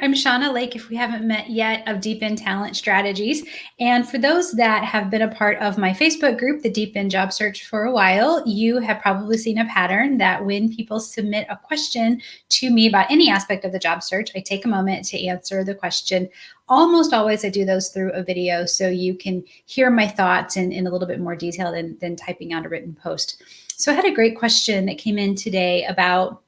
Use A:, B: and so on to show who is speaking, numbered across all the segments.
A: I'm Shauna Lake, if we haven't met yet, of Deep End Talent Strategies. And for those that have been a part of my Facebook group, the Deep End Job Search, for a while, you have probably seen a pattern that when people submit a question to me about any aspect of the job search, I take a moment to answer the question. Almost always I do those through a video so you can hear my thoughts in a little bit more detail than typing out a written post. So I had a great question that came in today about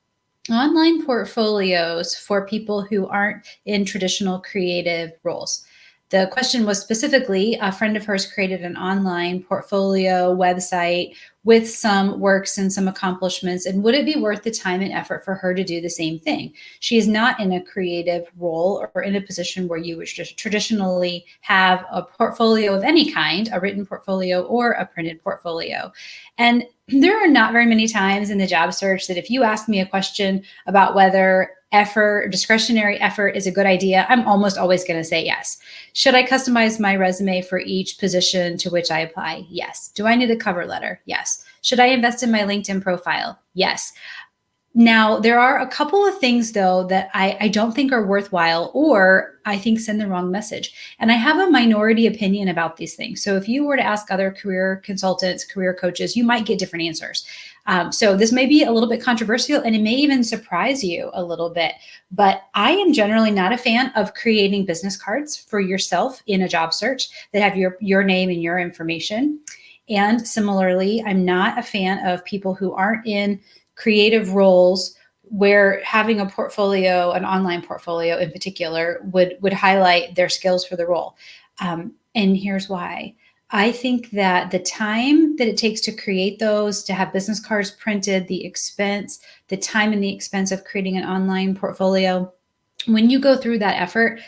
A: online portfolios for people who aren't in traditional creative roles. The question was specifically, a friend of hers created an online portfolio website with some works and some accomplishments, and would it be worth the time and effort for her to do the same thing? She is not in a creative role or in a position where you would just traditionally have a portfolio of any kind, a written portfolio or a printed portfolio. And there are not very many times in the job search that if you ask me a question about whether effort, discretionary effort is a good idea, I'm almost always going to say yes. Should I customize my resume for each position to which I apply? Yes. Do I need a cover letter? Yes. Should I invest in my LinkedIn profile? Yes. Now, there are a couple of things, though, that I don't think are worthwhile or I think send the wrong message. And I have a minority opinion about these things. So if you were to ask other career consultants, career coaches, you might get different answers. So this may be a little bit controversial and it may even surprise you a little bit. But I am generally not a fan of creating business cards for yourself in a job search that have your name and your information. And similarly, I'm not a fan of people who aren't in creative roles where having a portfolio, an online portfolio in particular, would highlight their skills for the role. And here's why. I think that the time that it takes to create those, to have business cards printed, the expense, the time and the expense of creating an online portfolio, when you go through that effort,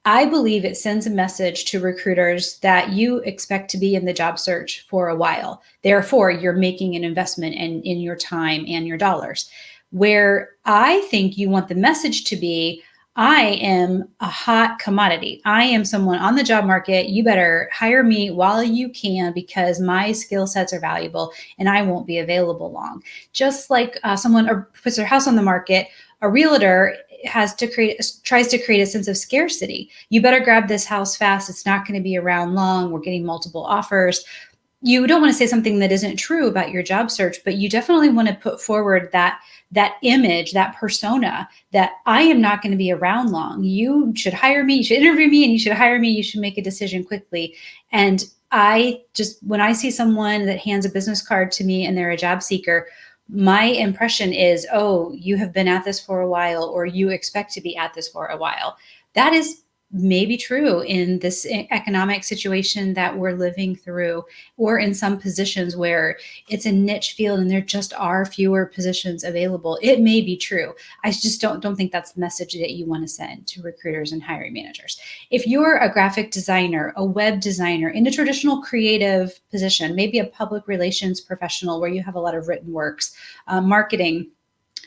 A: I believe it sends a message to recruiters that you expect to be in the job search for a while. Therefore, you're making an investment in your time and your dollars. Where I think you want the message to be, I am a hot commodity. I am someone on the job market. You better hire me while you can because my skill sets are valuable and I won't be available long. Just like someone puts their house on the market, a realtor tries to create a sense of scarcity. You better grab this house fast. It's not going to be around long. We're getting multiple offers. You don't want to say something that isn't true about your job search, but you definitely want to put forward that image, that persona that I am not going to be around long. You should hire me. You should interview me and you should hire me. You should make a decision quickly. And when I see someone that hands a business card to me and they're a job seeker, my impression is, oh, you have been at this for a while, or you expect to be at this for a while. That is maybe true in this economic situation that we're living through, or in some positions where it's a niche field and there just are fewer positions available. It may be true. I just don't think that's the message that you want to send to recruiters and hiring managers. If you're a graphic designer, a web designer in a traditional creative position, maybe a public relations professional where you have a lot of written works, marketing,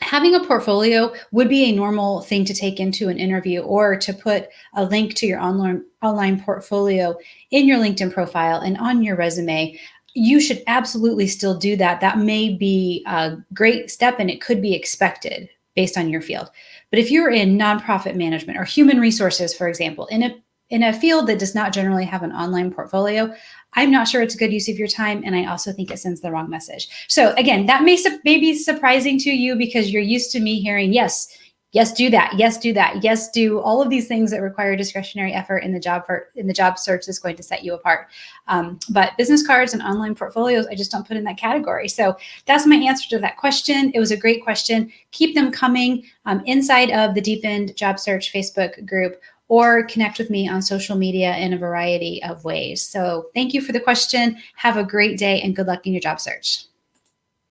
A: having a portfolio would be a normal thing to take into an interview, or to put a link to your online portfolio in your LinkedIn profile and on your resume. You should absolutely still do that. That may be a great step and it could be expected based on your field. But if you're in nonprofit management or human resources, for example, in a field that does not generally have an online portfolio, I'm not sure it's a good use of your time. And I also think it sends the wrong message. So again, that may be surprising to you because you're used to me hearing, yes, do that. Yes, do that. Yes, do all of these things that require discretionary effort in the job search is going to set you apart. But business cards and online portfolios, I just don't put in that category. So that's my answer to that question. It was a great question. Keep them coming inside of the Deep End Job Search Facebook group, or connect with me on social media in a variety of ways. So thank you for the question. Have a great day and good luck in your job search.